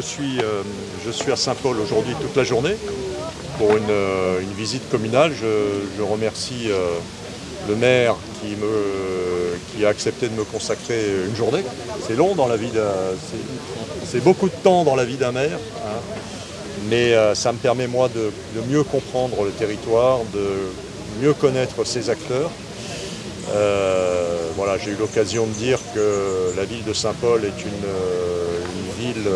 je suis à Saint-Paul aujourd'hui toute la journée pour une visite communale. Je remercie le maire qui a accepté de me consacrer une journée. C'est long dans la vie, c'est beaucoup de temps dans la vie d'un maire, hein, mais ça me permet moi de mieux comprendre le territoire, de mieux connaître ses acteurs. Voilà, j'ai eu l'occasion de dire que la ville de Saint-Paul est une ville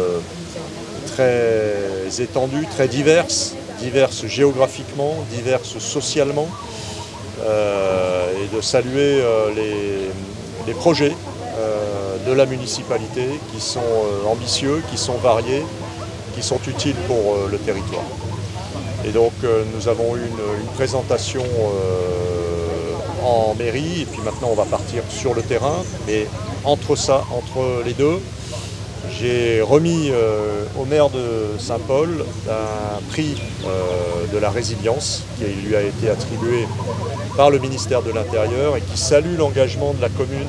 très étendue, très diverse géographiquement, diverse socialement, et de saluer les projets de la municipalité qui sont ambitieux, qui sont variés, qui sont utiles pour le territoire. Et donc nous avons eu une présentation en mairie, et puis maintenant on va partir sur le terrain. Mais entre les deux, j'ai remis au maire de Saint-Paul un prix de la résilience qui lui a été attribué par le ministère de l'Intérieur et qui salue l'engagement de la commune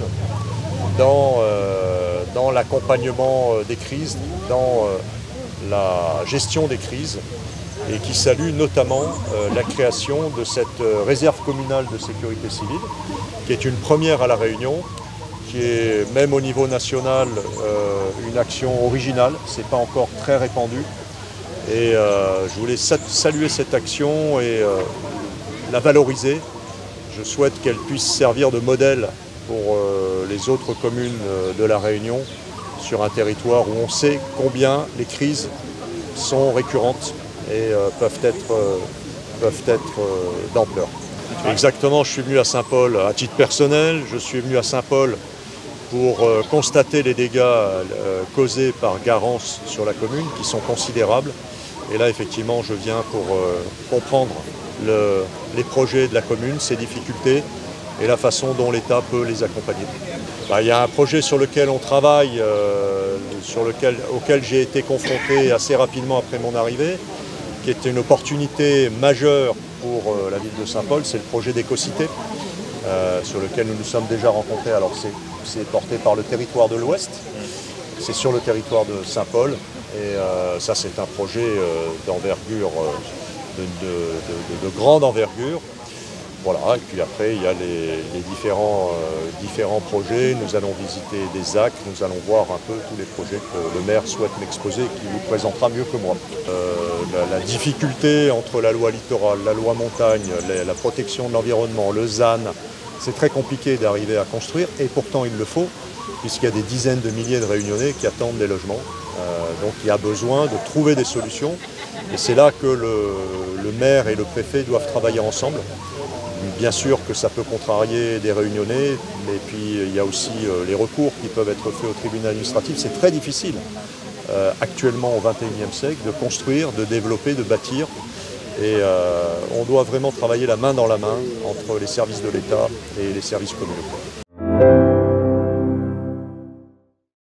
dans l'accompagnement des crises, dans la gestion des crises, et qui salue notamment la création de cette réserve communale de sécurité civile, qui est une première à La Réunion, qui est même au niveau national une action originale, c'est pas encore très répandu. Et je voulais saluer cette action et la valoriser. Je souhaite qu'elle puisse servir de modèle pour les autres communes de La Réunion, sur un territoire où on sait combien les crises sont récurrentes et peuvent être d'ampleur. Exactement, je suis venu à Saint-Paul à titre personnel, je suis venu à Saint-Paul pour constater les dégâts causés par Garance sur la commune, qui sont considérables. Et là, effectivement, je viens pour comprendre les projets de la commune, ses difficultés et la façon dont l'État peut les accompagner. Il y a un projet sur lequel on travaille, auquel j'ai été confronté assez rapidement après mon arrivée, qui était une opportunité majeure pour la ville de Saint-Paul, c'est le projet d'Écocité, sur lequel nous nous sommes déjà rencontrés. Alors c'est porté par le territoire de l'Ouest, c'est sur le territoire de Saint-Paul, et ça c'est un projet d'envergure, de grande envergure. Voilà, et puis après il y a les différents projets. Nous allons visiter des ZAC, nous allons voir un peu tous les projets que le maire souhaite m'exposer et qui vous présentera mieux que moi. La difficulté entre la loi littorale, la loi montagne, la protection de l'environnement, le ZAN, c'est très compliqué d'arriver à construire, et pourtant il le faut, puisqu'il y a des dizaines de milliers de Réunionnais qui attendent des logements. Donc il y a besoin de trouver des solutions, et c'est là que le maire et le préfet doivent travailler ensemble. Bien sûr que ça peut contrarier des Réunionnais, mais puis il y a aussi les recours qui peuvent être faits au tribunal administratif. C'est très difficile actuellement au XXIe siècle de construire, de développer, de bâtir. Et on doit vraiment travailler la main dans la main entre les services de l'État et les services communaux.